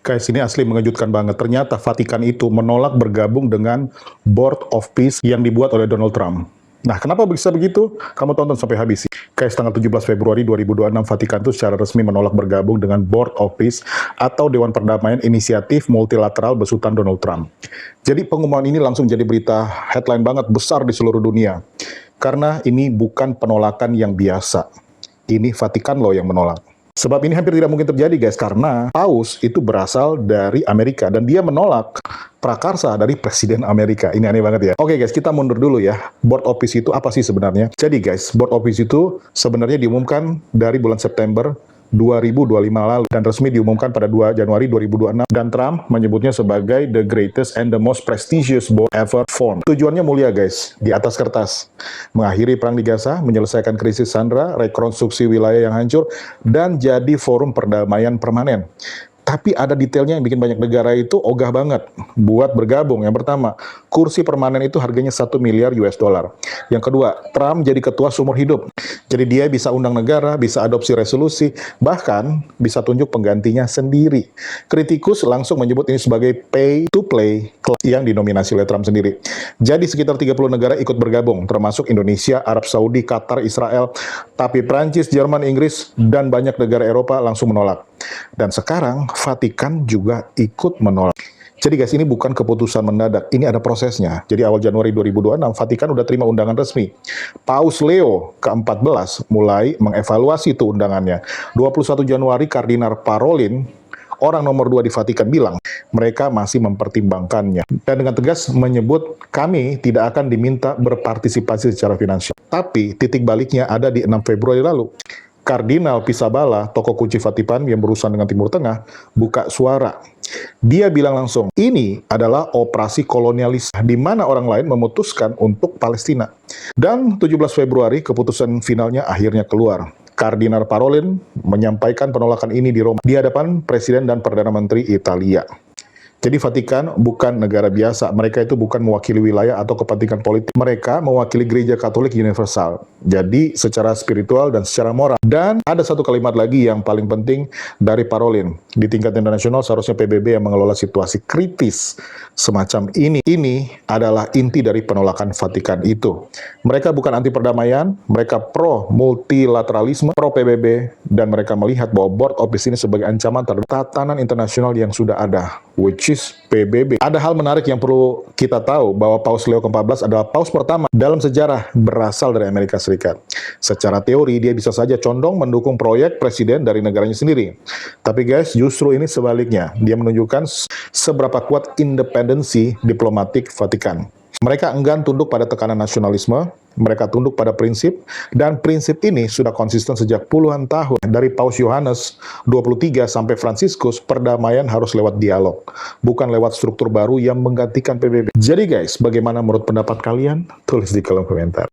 Guys, ini asli mengejutkan banget. Ternyata Vatikan itu menolak bergabung dengan Board of Peace yang dibuat oleh Donald Trump. Nah, kenapa bisa begitu? Kamu tonton sampai habis. Guys, tanggal 17 Februari 2026, Vatikan itu secara resmi menolak bergabung dengan Board of Peace atau Dewan Perdamaian Inisiatif Multilateral besutan Donald Trump. Jadi pengumuman ini langsung jadi berita headline banget besar di seluruh dunia. Karena ini bukan penolakan yang biasa. Ini Vatikan loh yang menolak. Sebab ini hampir tidak mungkin terjadi guys, karena Paus itu berasal dari Amerika dan dia menolak prakarsa dari Presiden Amerika. Ini aneh banget ya. Oke guys, kita mundur dulu ya. Board of Peace itu apa sih sebenarnya? Jadi guys, Board of Peace itu sebenarnya diumumkan dari bulan September 2025 lalu dan resmi diumumkan pada 2 Januari 2026 dan Trump menyebutnya sebagai the greatest and the most prestigious board ever formed. Tujuannya mulia guys, di atas kertas. Mengakhiri perang di Gaza, menyelesaikan krisis Sandra, rekonstruksi wilayah yang hancur, dan jadi forum perdamaian permanen. Tapi ada detailnya yang bikin banyak negara itu ogah banget buat bergabung. Yang pertama, kursi permanen itu harganya 1 miliar US dollar. Yang kedua, Trump jadi ketua seumur hidup. Jadi dia bisa undang negara, bisa adopsi resolusi, bahkan bisa tunjuk penggantinya sendiri. Kritikus langsung menyebut ini sebagai pay to play yang dinominasi oleh Trump sendiri. Jadi sekitar 30 negara ikut bergabung, termasuk Indonesia, Arab Saudi, Qatar, Israel. Tapi Prancis, Jerman, Inggris, dan banyak negara Eropa langsung menolak. Dan sekarang Vatikan juga ikut menolak. Jadi guys, ini bukan keputusan mendadak, ini ada prosesnya. Jadi awal Januari 2026, Vatikan udah terima undangan resmi. Paus Leo ke-14 mulai mengevaluasi itu undangannya. 21 Januari, Kardinal Parolin, orang nomor 2 di Vatikan, bilang mereka masih mempertimbangkannya. Dan dengan tegas menyebut, kami tidak akan diminta berpartisipasi secara finansial. Tapi titik baliknya ada di 6 Februari lalu. Kardinal Pizzaballa, tokoh kunci Vatikan yang berurusan dengan Timur Tengah, buka suara. Dia bilang langsung, ini adalah operasi kolonialis di mana orang lain memutuskan untuk Palestina. Dan 17 Februari keputusan finalnya akhirnya keluar. Kardinal Parolin menyampaikan penolakan ini di Roma di hadapan Presiden dan Perdana Menteri Italia. Jadi Vatikan bukan negara biasa, mereka itu bukan mewakili wilayah atau kepentingan politik. Mereka mewakili gereja Katolik universal. Jadi secara spiritual dan secara moral. Dan ada satu kalimat lagi yang paling penting dari Parolin. Di tingkat internasional seharusnya PBB yang mengelola situasi kritis semacam ini. Ini adalah inti dari penolakan Vatikan itu. Mereka bukan anti perdamaian, mereka pro multilateralisme, pro PBB, dan mereka melihat bahwa Board of Peace ini sebagai ancaman terhadap tatanan internasional yang sudah ada, which is PBB. Ada hal menarik yang perlu kita tahu, bahwa Paus Leo ke-14 adalah paus pertama dalam sejarah berasal dari Amerika Serikat. Secara teori, dia bisa saja condong mendukung proyek presiden dari negaranya sendiri. Tapi guys, justru ini sebaliknya. Dia menunjukkan seberapa kuat independensi diplomatik Vatikan. Mereka enggan tunduk pada tekanan nasionalisme, mereka tunduk pada prinsip, dan prinsip ini sudah konsisten sejak puluhan tahun. Dari Paus Yohanes 23 sampai Fransiskus, perdamaian harus lewat dialog, bukan lewat struktur baru yang menggantikan PBB. Jadi guys, bagaimana menurut pendapat kalian? Tulis di kolom komentar.